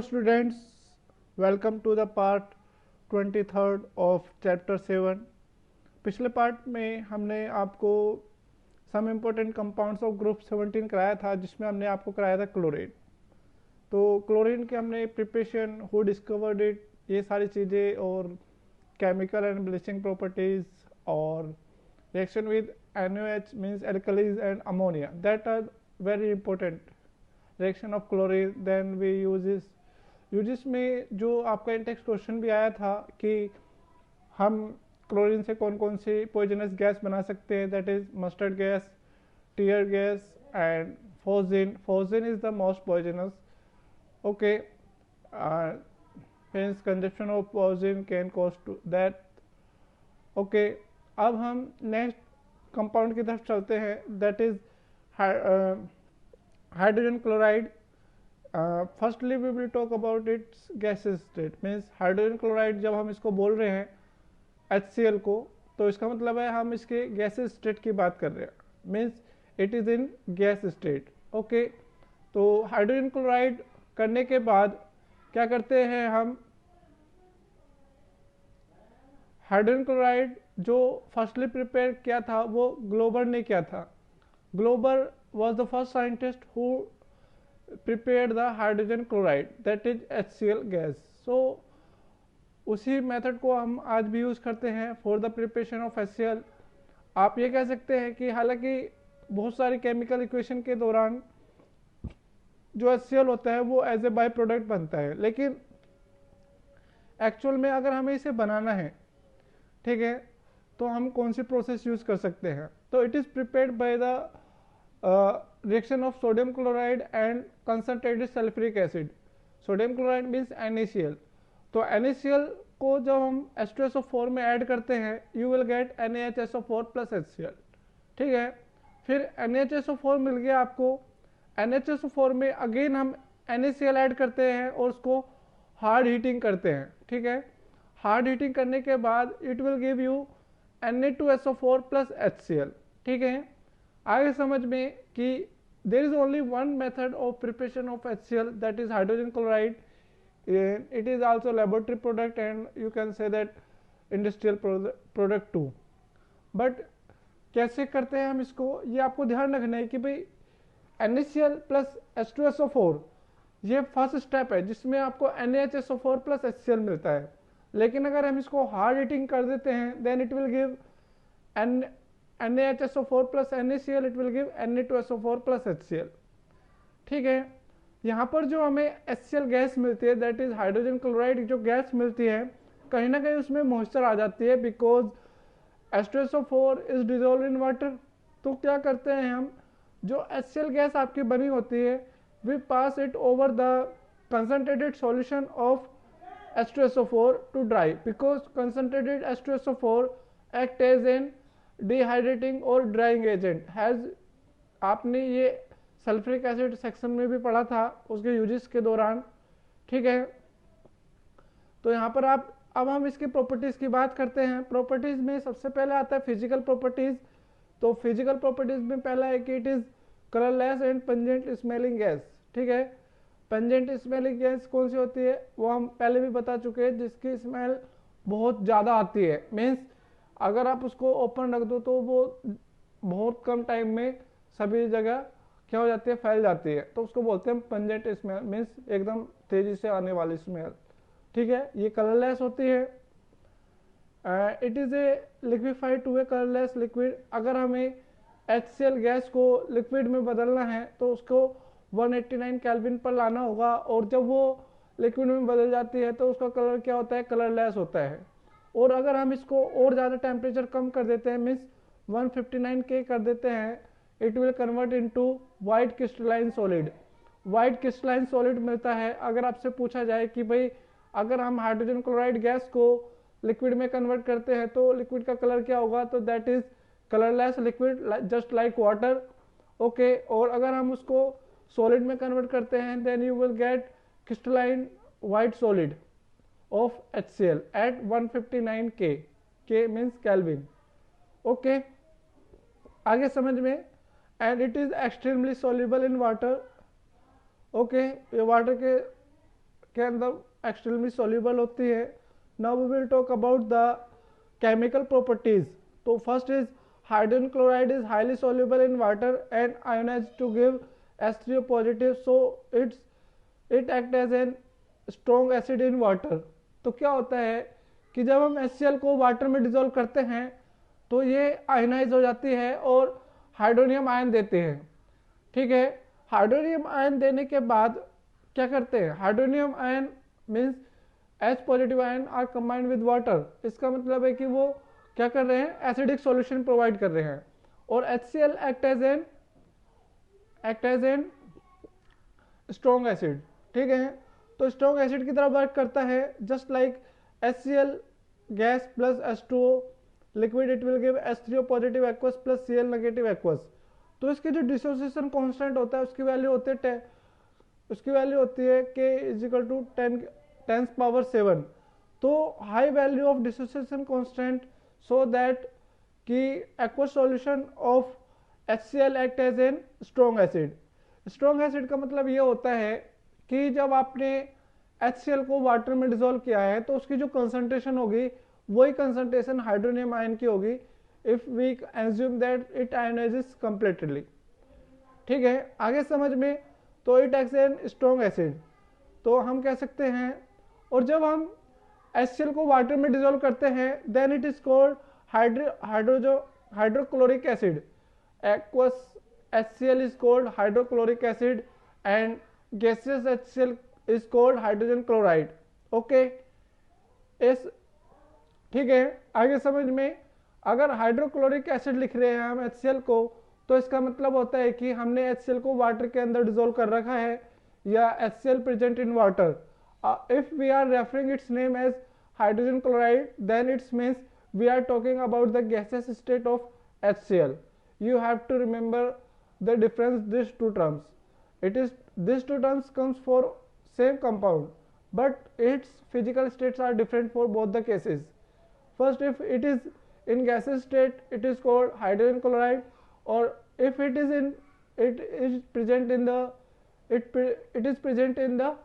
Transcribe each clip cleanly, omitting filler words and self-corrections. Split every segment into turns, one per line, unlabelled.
Students, welcome to the part 23rd of chapter 7. पिछले part में हमने आपको some important compounds of group 17 कराया था, जिसमें हमने आपको कराया था क्लोरीन। तो क्लोरीन के हमने प्रिपरेशन, हु डिस्कवर्ड इट, ये सारी चीज़ें और केमिकल एंड ब्लीचिंग प्रॉपर्टीज और reaction with NaOH means alkalies and ammonia, that are very important reaction of chlorine. Then we uses में जो आपका इंटेक्स क्वेश्चन भी आया था कि हम क्लोरीन से कौन कौन सी पॉइजनस गैस बना सकते हैं, that is mustard gas, tear gas and phosgene. Phosgene is the most poisonous. Okay, hence consumption of poison can cause to that. Okay, अब हम नेक्स्ट कंपाउंड की तरफ चलते हैं, that is hydrogen chloride. Firstly we will talk about its gases state. Means hydrogen chloride जब हम इसको बोल रहे हैं HCl को, तो इसका मतलब है हम इसके गैसेस स्टेट की बात कर रहे हैं, means it is in gas state. Okay, तो हाइड्रोजन क्लोराइड करने के बाद क्या करते हैं हम, हाइड्रोजन क्लोराइड जो फर्स्टली प्रिपेयर किया था वो ग्लोबर ने किया था। Glauber was the first scientist who prepared the hydrogen chloride, that is HCl gas. So उसी मेथड को हम आज भी यूज़ करते हैं for the preparation of HCl। आप ये कह सकते हैं कि हालांकि बहुत सारी केमिकल इक्वेशन के दौरान जो HCl होता है वो एज ए बाई प्रोडक्ट बनता है, लेकिन एक्चुअल में अगर हमें इसे बनाना है, ठीक है, तो हम कौन सी प्रोसेस यूज़ कर सकते हैं। तो it is prepared by the reaction of sodium chloride and concentrated sulphuric acid. Sodium chloride means NaCl। तो NaCl को जब हम H2SO4 में ऐड करते हैं, you will gate NaHSO4 plus HCl। ठीक है, फिर NaHSO4 मिल गया आपको। NaHSO4 में अगेन हम NaCl ऐड करते हैं और उसको हार्ड हीटिंग करते हैं। ठीक है, हार्ड हीटिंग करने के बाद it will give you Na2SO4 plus HCl। ठीक है, आगे समझ में कि there is only one method of preparation of HCl, that is hydrogen chloride. It is also laboratory product and you can say that industrial product too. But कैसे करते हैं हम इसको, ये आपको ध्यान रखना है कि भाई NaCl प्लस H2SO4 ये फर्स्ट स्टेप है जिसमें आपको NaHSO4 प्लस HCl मिलता है। लेकिन अगर हम इसको हार्ड हीटिंग कर देते हैं, then it will give NaHSO4 plus NaCl, it will give Na2SO4 plus HCl। ठीक है, यहाँ पर जो हमें HCl गैस मिलती है, दैट इज हाइड्रोजन क्लोराइड जो गैस मिलती है, कहीं ना कहीं उसमें मॉइस्चर आ जाती है, because H2SO4 is dissolve in water. तो क्या करते हैं हम, जो HCl गैस आपकी बनी होती है, we pass it over the concentrated solution of H2SO4 to dry, because concentrated H2SO4 act as an dehydrating और ड्राइंग एजेंट हैज। आपने ये सल्फ्यूरिक एसिड सेक्शन में भी पढ़ा था उसके यूजेस के दौरान। ठीक है, तो यहाँ पर अब हम इसकी प्रॉपर्टीज की बात करते हैं। प्रॉपर्टीज में सबसे पहले आता है फिजिकल प्रॉपर्टीज। तो फिजिकल प्रॉपर्टीज में पहला है कि it is colourless and pungent smelling gas. ठीक है, पंजेंट स्मेलिंग गैस कौन सी होती है वो हम पहले भी बता चुके हैं, जिसकी स्मेल बहुत ज़्यादा आती है। मीन्स अगर आप उसको ओपन रख दो तो वो बहुत कम टाइम में सभी जगह क्या हो जाती है, फैल जाती है। तो उसको बोलते हैं पंजेंट स्मेल, मीन्स एकदम तेजी से आने वाली स्मेल। ठीक है, ये कलरलेस होती है। It is a liquefied to a colourless liquid. अगर हमें HCl गैस को लिक्विड में बदलना है तो उसको 189 केल्विन पर लाना होगा, और जब वो लिक्विड में बदल जाती है तो उसका कलर क्या होता है, कलरलेस होता है। और अगर हम इसको और ज़्यादा टेम्परेचर कम कर देते हैं, मीन्स 159 K कर देते हैं, it will convert into white crystalline solid. White crystalline solid मिलता है। अगर आपसे पूछा जाए कि भाई अगर हम हाइड्रोजन क्लोराइड गैस को लिक्विड में कन्वर्ट करते हैं तो लिक्विड का कलर क्या होगा, तो that is colourless liquid just like water. Okay, और अगर हम उसको सॉलिड में कन्वर्ट करते हैं, then you will get crystalline white solid of HCl at 159 K। K means Kelvin। Okay, आगे समझ में, and it is extremely soluble in water. Okay, ये वाटर के के अंदर एक्सट्रीमली सॉल्युबल होती है। Now we will talk about the chemical properties. तो first is hydrogen chloride is highly soluble in water and ionized to give H3O positive, so it act as an strong acid in water। तो क्या होता है कि जब हम HCl को water में डिजोल्व करते हैं तो ये आयनाइज हो जाती है और हाइड्रोनियम आयन देते हैं। ठीक है, हाइड्रोनियम आयन देने के बाद क्या करते हैं, hydronium ion means H positive ion are combined with water. इसका मतलब है कि वो क्या कर रहे हैं, एसिडिक सॉल्यूशन प्रोवाइड कर रहे हैं। और HCl act as an strong acid. ठीक है, तो स्ट्रॉन्ग एसिड की तरह वर्क करता है। Just like HCl gas plus H2O liquid, it will give H3O positive aqueous plus Cl negative aqueous. तो इसकी जो डिसोसिएशन कांस्टेंट होता है उसकी वैल्यू होती है K इज इक्वल टू 10⁻⁷। तो high value of dissociation constant so that कि aqueous solution of HCl act as an strong acid. Strong acid का मतलब ये होता है कि जब आपने HCl को वाटर में डिसॉल्व किया है तो उसकी जो कंसंट्रेशन होगी वही कंसंट्रेशन हाइड्रोनियम आयन की होगी, if we assume that it ionises completely. ठीक है, आगे समझ में, तो it acts an strong acid, तो हम कह सकते हैं। और जब हम HCl को वाटर में डिसॉल्व करते हैं then it is called hydrochloric acid. Aqueous HCl is called hydrochloric acid and gaseous HCl is called hydrogen chloride। Okay, इस ठीक है, आगे समझ में, अगर हाइड्रोक्लोरिक एसिड लिख रहे हैं हम HCl को तो इसका मतलब होता है कि हमने HCl को वाटर के अंदर डिसॉल्व कर रखा है या HCl present in water. If we are referring its name as hydrogen chloride then its means we are talking about the gaseous state of HCl। You have to remember the difference these two terms. These two terms comes for same compound but its physical states are different for both the cases। First, if it is in gaseous state it is called hydrogen chloride, or if it is present in the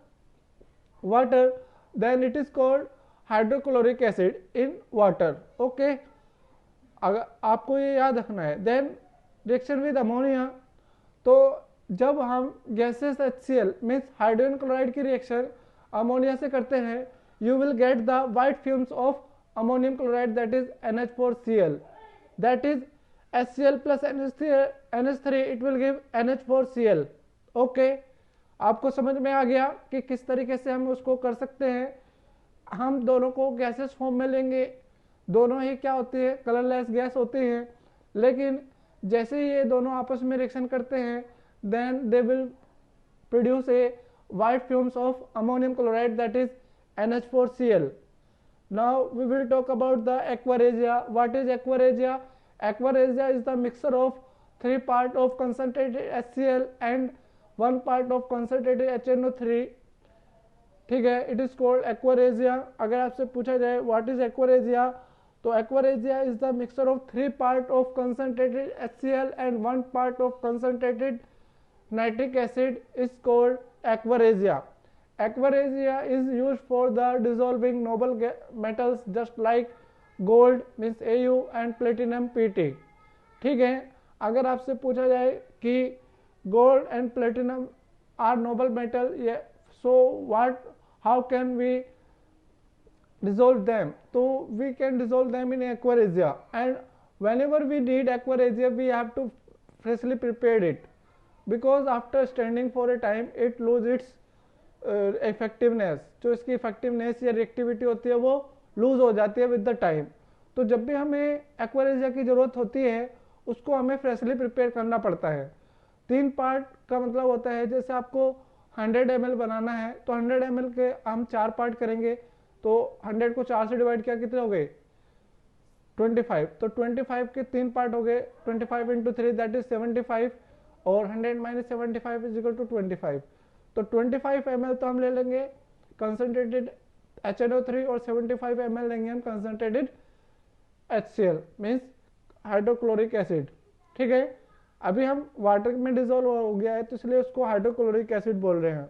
water then it is called hydrochloric acid in water. Okay, अगर आपको ये याद रखना है। Then reaction with ammonia, तो जब हम gases HCl means hydrogen chloride की रिएक्शन अमोनिया से करते हैं you will get the white fumes of ammonium chloride that is NH4Cl, that is HCl plus NH3 it will give NH4Cl। Okay, आपको समझ में आ गया कि किस तरीके से हम उसको कर सकते हैं। हम दोनों को गैसेस फॉर्म में लेंगे, दोनों ही क्या होती है, कलरलेस गैस होती हैं, लेकिन जैसे ही ये दोनों आपस में रिएक्शन करते हैं then they will produce a white fumes of ammonium chloride that is NH4Cl। Now we will talk about the aqua regia. What is aqua regia? Aqua regia is the mixture of 3 part of concentrated HCl and 1 part of concentrated HNO3। ठीक है, it is called aqua regia. अगर आपसे पूछा जाए what is aqua regia, तो aqua regia is the mixture of 3 part of concentrated HCl and 1 part of concentrated nitric acid is called aqua regia. Aqua regia is used for the dissolving noble metals just like gold means Au and platinum Pt। ठीक है, अगर आपसे पूछा जाए कि gold and platinum are noble metal, so how can we dissolve them? So we can dissolve them in aquaresia, and whenever we need aquaresia we have to freshly prepare it, because after standing for a time it lose its effectiveness। जो इसकी effectiveness या reactivity होती है वो lose हो जाती है with the time। तो जब भी हमें aquaresia की ज़रूरत होती है उसको हमें freshly prepare करना पड़ता है। 3 पार्ट का मतलब होता है, जैसे आपको 100 ml बनाना है तो 100 ml के हम 4 पार्ट करेंगे, तो 100 को 4 से डिवाइड किया कितने हो गए 25, तो 25 के 3 पार्ट हो गए, 25 into 3 दैट इज 75, और 100 - 75 इज इक्वल टू 25। तो 25 ml तो हम ले लेंगे कंसंट्रेटेड HNO3 और 75 ml लेंगे हम concentrated HCl means hydrochloric acid. ठीक है, अभी हम वाटर में डिसॉल्व हो गया है तो इसलिए उसको हाइड्रोक्लोरिक एसिड बोल रहे हैं।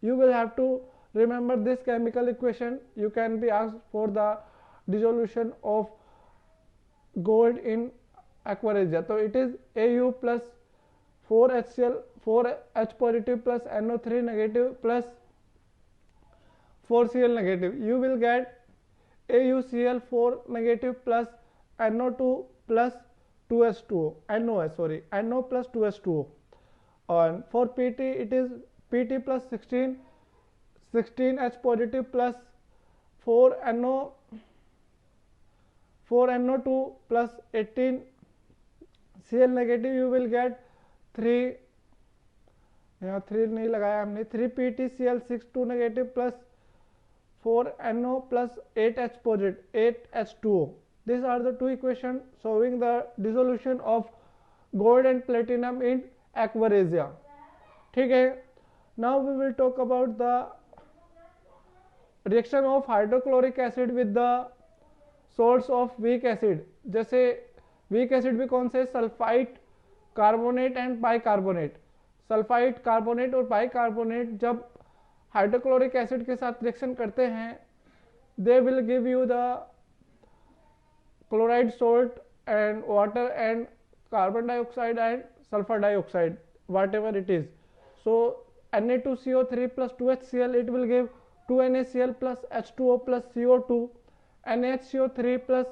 You will have to remember this chemical equation. You can be asked for the dissolution of gold in aquaresia. So it is Au plus 4HCl 4H positive plus NO3 negative plus 4Cl negative. You will get AuCl4 negative plus NO2 plus 2H2O, NO plus 2H2O. And for PT it is PT plus 16H positive plus 4NO2 plus 18Cl negative. You will get 3, यहाँ 3 नहीं लगाया हमने, 3PtCl6 2 negative plus 4NO plus 8H positive 8H2O. These are the two equations showing the dissolution of gold and platinum in aquaresia. ठीक है. Now we will talk about the reaction of hydrochloric acid with the salts of weak acid. जैसे weak acid भी कौन से, sulphite, carbonate and bicarbonate. Sulphite, carbonate और bicarbonate जब hydrochloric acid के साथ रिएक्शन करते हैं, they will give you the chloride salt and water and carbon dioxide and sulfur dioxide, whatever it is. So Na2CO3 plus 2HCl, it will give 2NaCl plus H2O plus CO2. NaHCO3 plus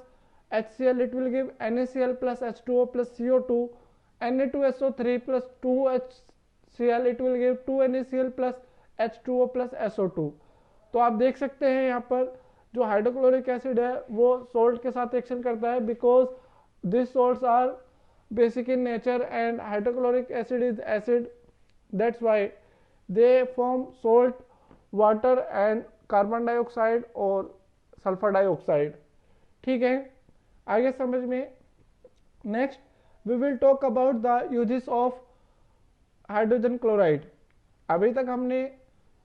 HCl, it will give NaCl plus H2O plus CO2. Na2SO3 plus 2HCl, it will give 2NaCl plus H2O plus SO2. तो आप देख सकते हैं यहाँ पर जो hydrochloric acid है वो सोल्ट के साथ रिएक्शन करता है, because this salts are basic in nature and hydrochloric acid is acid. That's why they form salt, water and carbon dioxide और sulfur dioxide. ठीक है, आगे समझ में. Next we will talk about the uses of hydrogen chloride. अभी तक हमने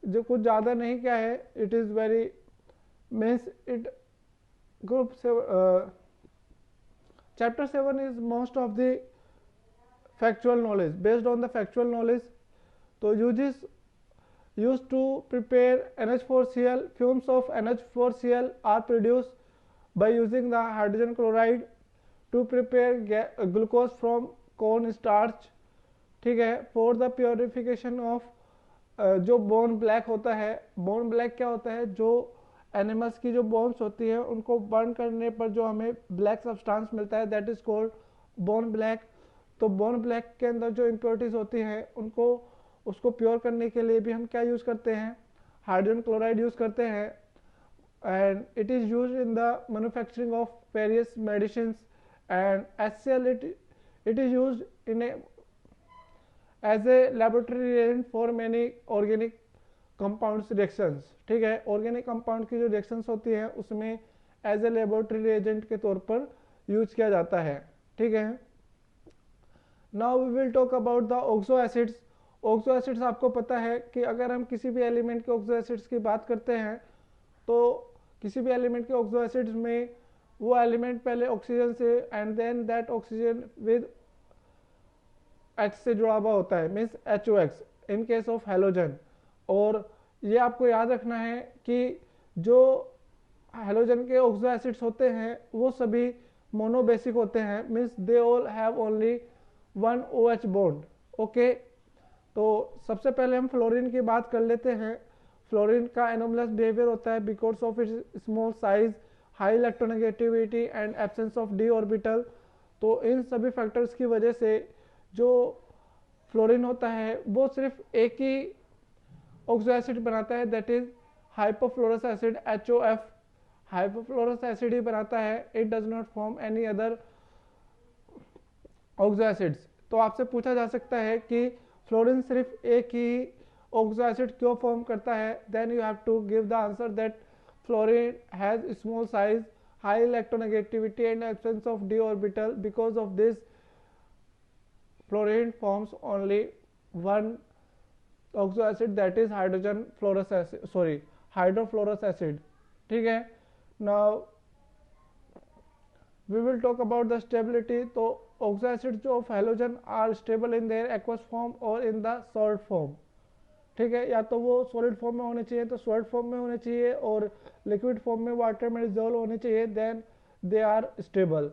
जो कुछ ज़्यादा नहीं किया है, it is very means it group से Chapter 7 is most of the factual knowledge, based on the factual knowledge. So uses used to prepare NH4Cl. Fumes of NH4Cl are produced by using the hydrogen chloride to prepare glucose from corn starch. ठीक है. For the purification of जो bone black होता है, bone black क्या होता है, जो animals की जो बोन्स होती है उनको बर्न करने पर जो हमें ब्लैक सब्सटेंस मिलता है, that is called bone black. तो बोन ब्लैक के अंदर जो इम्प्योरिटीज होती हैं उनको उसको प्योर करने के लिए भी हम क्या यूज़ करते हैं, हाइड्रोजन क्लोराइड यूज़ करते हैं. And it is use in the manufacturing of various medicine. And HCl it is use in as a laboratory reagent for many organic compounds reactions. ठीक है, ऑर्गेनिक कंपाउंड की जो reactions होती हैं उसमें as a laboratory reagent के तौर पर यूज किया जाता है. ठीक है. Now we will talk about the oxo acids. Oxo acids आपको पता है कि अगर हम किसी भी एलिमेंट के ऑक्सो एसिड्स की बात करते हैं तो किसी भी एलिमेंट के ऑक्सो एसिड्स में वो एलिमेंट पहले ऑक्सीजन से and then that oxygen with H से जुड़ा हुआ होता है, means HOX in case of halogen. और ये आपको याद रखना है कि जो हेलोजन के ऑक्सो एसिड्स होते हैं वो सभी मोनोबेसिक होते हैं, means they all have only one OH bond. Okay. तो सबसे पहले हम फ्लोरीन की बात कर लेते हैं. फ्लोरीन का एनोमलस बिहेवियर होता है because of its small size, high electronegativity and absence of d orbital. तो इन सभी फैक्टर्स की वजह से जो फ्लोरीन होता है वो सिर्फ एक ही ऑक्सो एसिड बनाता है, that is hypofluorous acid HOF. Hypofluorous acid ही बनाता है, it does not form any other oxo acids. तो आपसे पूछा जा सकता है कि फ्लोरीन सिर्फ एक ही ऑक्सो एसिड क्यों फॉर्म करता है, then you have to give the answer that fluorine has small size, high electronegativity and absence of d orbital. Because of this fluorine forms only one oxo acid, that is hydrofluorous acid. ठीक है. Now we will talk about the stability. तो oxo acids of halogen are stable in their aqueous form or in the salt form. ठीक है, या तो वो solid form में होने चाहिए तो सॉलिड फॉर्म में होने चाहिए, और लिक्विड फॉर्म में वाटर में डिजोल्व होने चाहिए, देन दे आर स्टेबल।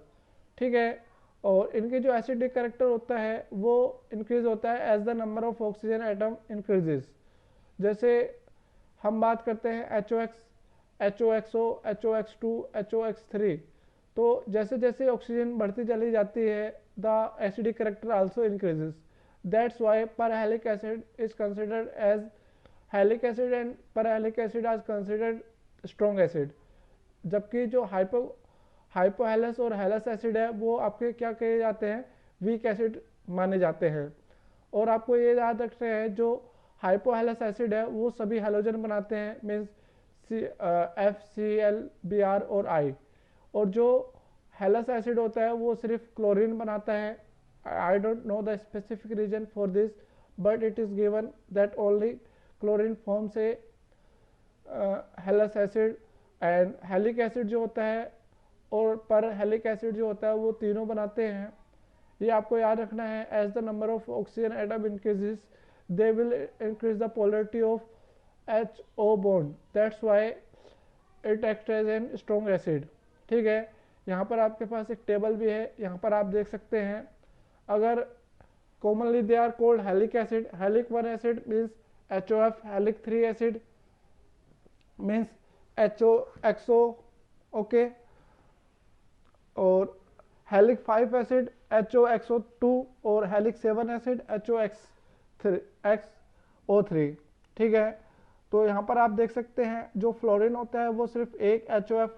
ठीक है, और इनके जो एसिडिक कैरेक्टर होता है वो इंक्रीज होता है as the number of oxygen atom increases. जैसे हम बात करते हैं HOX, HOXO, HOX2, HOX3, तो जैसे जैसे ऑक्सीजन बढ़ती चली जाती है the acidic character also increases. That's why perhalic acid is considered as halic acid and perhalic acid are considered strong acid. जबकि जो हाइपोहेलस और हेलस एसिड है वो आपके क्या कहे जाते हैं, वीक एसिड माने जाते हैं। और आपको ये याद रखना है जो हाइपोहेलस एसिड है वो सभी हेलोजन बनाते हैं, मीन्स FCl, Br और I। और जो हेलस एसिड होता है वो सिर्फ क्लोरीन बनाता है। I don't know the specific reason for this, but it is given that only chlorine form से halous acid and halic acid जो होता है और पर हेलिक एसिड जो होता है वो तीनों बनाते हैं। ये आपको याद रखना है। As the number of oxygen atom increases they will increase the polarity of HO bond, that's why it act as an strong acid. ठीक है, यहाँ पर आपके पास एक टेबल भी है, यहाँ पर आप देख सकते हैं। अगर commonly they are called halic acid, halic 1 acid means HOF, halic 3 acid means HOXO, okay, और हेलिक 5 एसिड HOXO2 और हेलिक 7 एसिड HOXO3। ठीक है, तो यहाँ पर आप देख सकते हैं जो फ्लोरीन होता है वो सिर्फ एक HOF,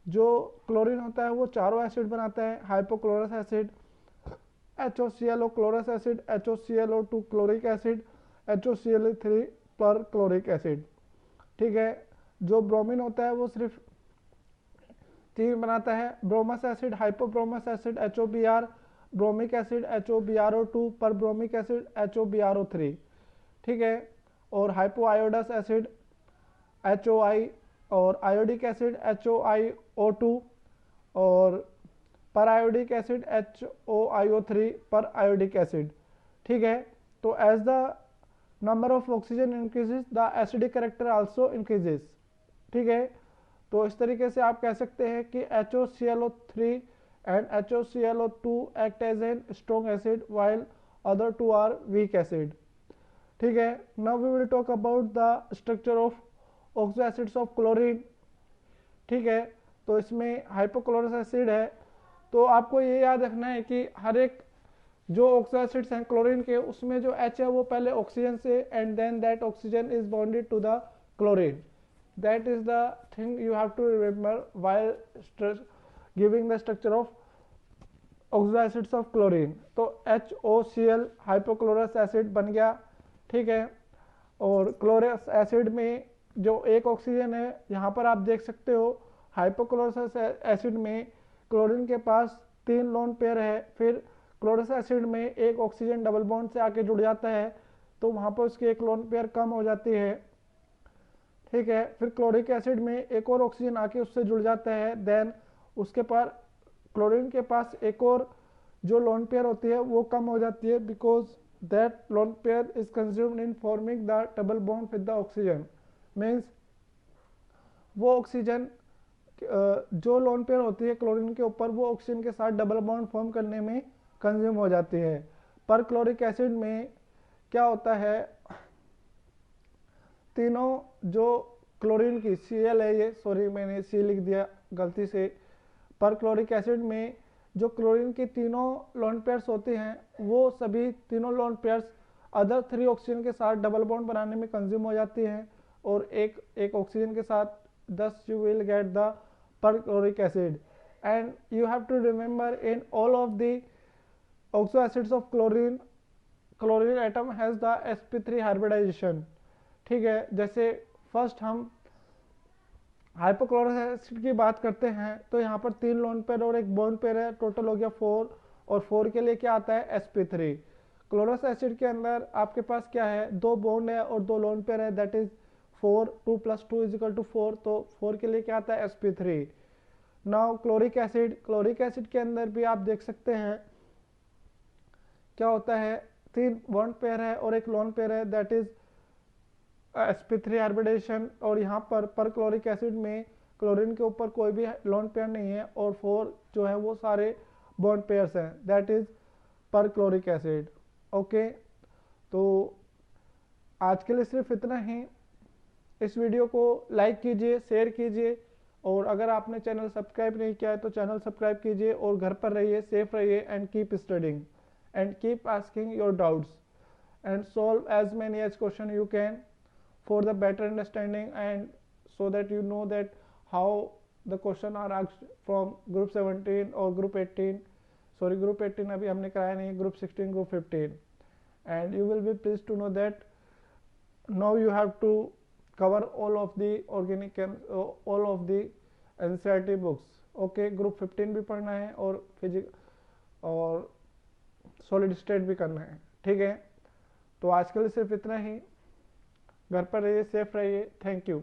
जो क्लोरीन होता है वो चारों एसिड बनाता है, hypochlorous acid, HOClO chlorous acid, HOClO2 chloric acid, HOCl3 पर क्लोरिक एसिड। ठीक है, जो ब्रोमीन होता है वो सिर्फ 3 बनाता है, bromous acid, hypobromous acid HOBr, bromic acid HOBrO2 perbromic acid HOBrO3। ठीक है, और हाइपोआयोडस एसिड HOI और आयोडिक एसिड HOiO2 और पर आयोडिक एसिड HOiO3 पर आयोडिक एसिड। ठीक है, तो as the number of oxygen increases the acidic character also increases. ठीक है, तो इस तरीके से आप कह सकते हैं कि HOClO3 and HOClO2 act as an strong acid while other two are weak acid। ठीक है, now we will talk about the structure of oxo acids of chlorine. ठीक है, तो इसमें हाइपोक्लोरस एसिड है, तो आपको ये याद रखना है कि हर एक जो ऑक्सो एसिड्स हैं क्लोरीन के, उसमें जो H है वो पहले ऑक्सीजन से and then that oxygen is bonded to the chlorine. That is the thing you have to remember while giving the structure of oxo acids of chlorine। तो HOCl hypochlorous acid बन गया। ठीक है, और क्लोरस एसिड में जो एक oxygen है, यहाँ पर आप देख सकते हो हाइपोक्लोरस एसिड में क्लोरीन के पास 3 लोन पेयर है, फिर क्लोरस एसिड में एक ऑक्सीजन डबल बॉन्ड से आके जुड़ जाता है, तो वहाँ पर उसकी एक लोन पेयर कम हो जाती है। ठीक है, फिर क्लोरिक एसिड में एक और ऑक्सीजन आके उससे जुड़ जाता है, देन उसके पास क्लोरीन के पास एक और जो लोन पेयर होती है वो कम हो जाती है, because that lone pair is consumed in forming the double bond with the oxygen. Means वो ऑक्सीजन जो लोन पेयर होती है क्लोरीन के ऊपर, वो ऑक्सीजन के साथ डबल बॉन्ड फॉर्म करने में कंज्यूम हो जाती है। पर क्लोरिक एसिड में क्या होता है, तीनों जो क्लोरीन की Cl है, ये सॉरी मैंने C लिख दिया गलती से, पर क्लोरिक एसिड में जो क्लोरीन की तीनों लोन पेयर्स होते हैं वो सभी तीनों लोन पेयर्स अदर 3 ऑक्सीजन के साथ डबल बॉन्ड बनाने में कंज्यूम हो जाती हैं, और एक ऑक्सीजन के साथ thus you will get the perchloric acid। and you have to remember in all of the oxo acids of chlorine atom has the sp3 hybridization। ठीक है, जैसे फर्स्ट हम हाइपोक्लोरस एसिड की बात करते हैं तो यहाँ पर 3 लोन पेयर और एक बॉन्ड पेयर है, टोटल हो गया 4, और 4 के लिए क्या आता है sp3। क्लोरस एसिड के अंदर आपके पास क्या है, 2 बॉन्ड है और 2 लोन पेयर है, दैट इज 4, 2 + 2 = 4, तो 4 के लिए क्या आता है sp3। नाउ क्लोरिक एसिड के अंदर भी आप देख सकते हैं क्या होता है, 3 बॉन्ड पेयर है और एक लोन पेयर है, दैट इज sp3 हाइब्रिडेशन, और यहाँ पर क्लोरिक एसिड में क्लोरीन के ऊपर कोई भी लोन पेयर नहीं है और 4 जो है वो सारे बॉन्ड पेयर्स हैं, दैट इज पर क्लोरिक एसिड। ओके, तो आज के लिए सिर्फ इतना ही। इस वीडियो को लाइक कीजिए, शेयर कीजिए, और अगर आपने चैनल सब्सक्राइब नहीं किया है तो चैनल सब्सक्राइब कीजिए, और घर पर रहिए, सेफ रहिए, and keep studying and keep asking your doubts and solve as many as question you can for the better understanding, and so that you know that how the question are asked from group 17 or group 18, sorry group 18 अभी हमने कराया नहीं, group 16, group 15, and you will be pleased to know that now you have to cover all of the organic and all of the NCERT books। okay, group 15 भी पढ़ना है और physics और solid state भी करना है, ठीक है। तो आज के लिए सिर्फ इतना ही। घर पर रहिए, सेफ रहिए, थैंक यू।